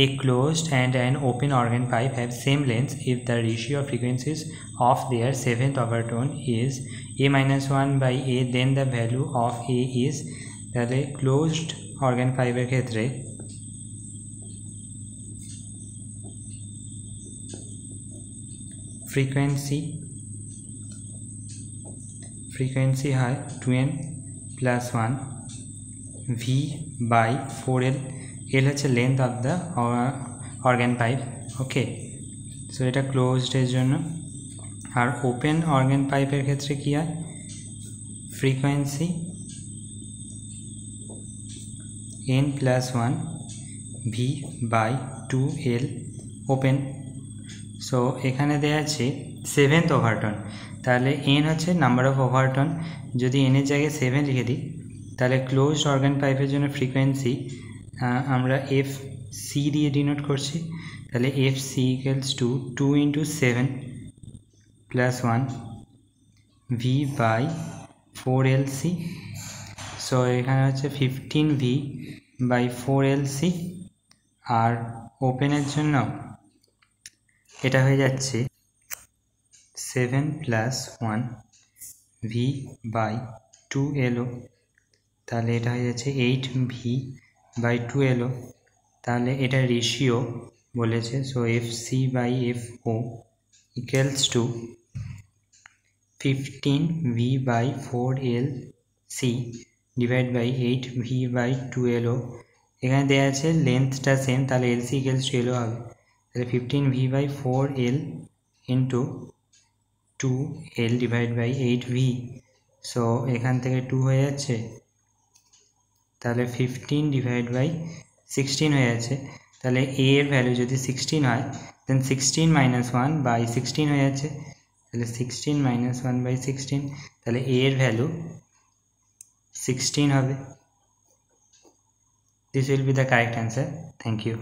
A closed and an open organ pipe have same length if the ratio of frequencies of their seventh overtone is a minus 1 by a, then the value of a is তাহলে closed organ pipe এর ক্ষেত্রে frequency হয় 2n plus 1 v by 4l. L হচ্ছে length of the organ pipe. Okay, so এটা closed এর জন্য। আর open organ পাইপের ক্ষেত্রে কি হয়, frequency n plus 1 v by 2l open. So এখানে দেওয়া আছে সেভেন্থ ওভারটন, তাহলে n হচ্ছে নাম্বার অফ ওভারটন। যদি n এর জায়গায় 7 লিখে দিই তাহলে ক্লোজড অর্গান পাইপের জন্য ফ্রিকোয়েন্সি আমরা এফ সি দিয়ে ডিনোট করছি। তাহলে F C equals to 2 × 7 plus 1 V by 4LC। So এখানে হচ্ছে 15V বাই 4LC। আর ওপেনের জন্য এটা হয়ে যাচ্ছে 7 প্লাস 1 ভি বাই 2LO। তাহলে এটা হয়ে যাচ্ছে 8V বাই 2LO। তাহলে এটা রেশিও বলেছে, so FC by FO equals to 15V by 4LC divide by 8V by 2LO। এখানে দেওয়া আছে লেন্থটা সেম, তাহলে LC ইকুয়ালস টু LO হবে। তাহলে 15V by 4L into 2L divide by 8V। So এখান থেকে 2 হয়ে যাচ্ছে, তাহলে 15 ডিভাইড বাই 16 হয়ে যাচ্ছে। তাহলে a এর ভ্যালু যদি 16 হয় দেন 16 মাইনাস 1 বাই 16 হয়ে যাচ্ছে। তাহলে 16 মাইনাস 1 বাই 16, তাহলে a এর ভ্যালু 16 হবে। This will be the correct answer. Thank you.